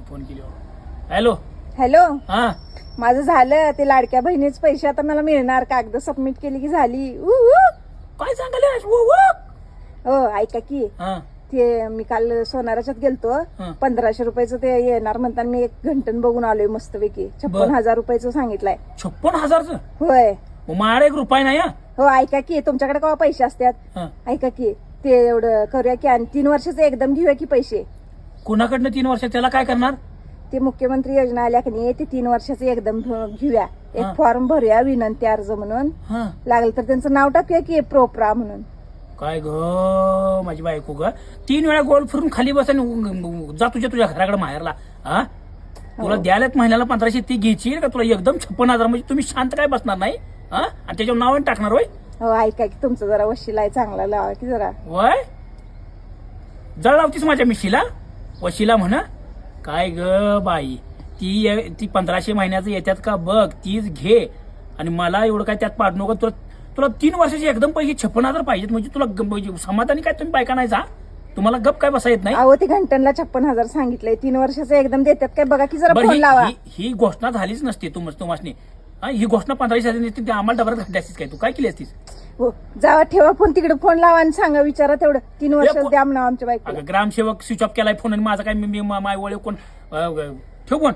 Phone केली. Hello. Hello. हा माझं झालं ते लाडक्या बहिणीचे पैसे आता मला मिळणार. कागद सबमिट केली की झाली. काय सांगायला? हो ऐका की हा ते मी काल सोनाराच्यात गेलतो. हं. 1500 रुपयाचं ते येणार म्हणताना मी 1 घंटन बघून आलोय मस्तपैकी. 56,000 रुपयाचं सांगितलंय. 56,000चं? होय. माझ्याकडे 1 रुपया नाही. हो ऐका की तुमच्याकडे केव्हा पैसे असतात? हा ऐका की ते एवढं करूया की आणि 3 वर्षाचे एकदम घेऊया की पैसे. कुणाकडनं 3 वर्ष? त्याला काय करणार? ते मुख्यमंत्री योजना आल्या की नाही ते 3 वर्षाचे एकदम घेऊया. हा. एक फॉर्म भरूया विनंती अर्ज म्हणून. हा लागलं तर त्यांचं नाव टाकूया की प्रोप्रा म्हणून. काय ग माझी बायको ग 3 वेळा गोल फिरून खाली बस जा तुझ्या घराकडे माहेरला. हा तुला हो. द्यायला महिन्याला 1500 ती घ्यायची का तुला एकदम 56,000? म्हणजे तुम्ही शांत काय बसणार नाही? हा आणि त्याच्यावर नाव टाकणार होय? हो ऐका की तुमचं जरा वशिला आहे चांगला लावा की जरा. वय जळ लावतीस माझ्या मिशीला वशीला म्हणा. काय ग बाई ती 1500 महिन्याचं येतात का बघ तीच घे आणि मला एवढं काय त्यात पाडू नको. तुला 3 वर्षाचे एकदम पैसे 56,000 पाहिजेत म्हणजे तुला समाधानी काय तुम्ही बायका नाही जा? तुम्हाला गप काय बसा येत नाही? अहो ते घंटनला 56,000 सांगितलंय. 3 वर्षाचं एकदम देतात काय बघा की जरा बरं, फोन लावा. ही घोषणा झालीच नसते तुम्हाला. ही घोषणा 15,000 आम्हाला डबल घातली असतीस काय? तू काय केली असतीस? हो जावा ठेवा फोन तिकडे. फोन लावा आणि सांगा विचारा तेवढं 3 वर्ष द्या म्हणा आमच्या बायकोला. ग्रामसेवक स्विच ऑफ केलाय फोन आणि माझा काय माय वळ कोण ठेव कोण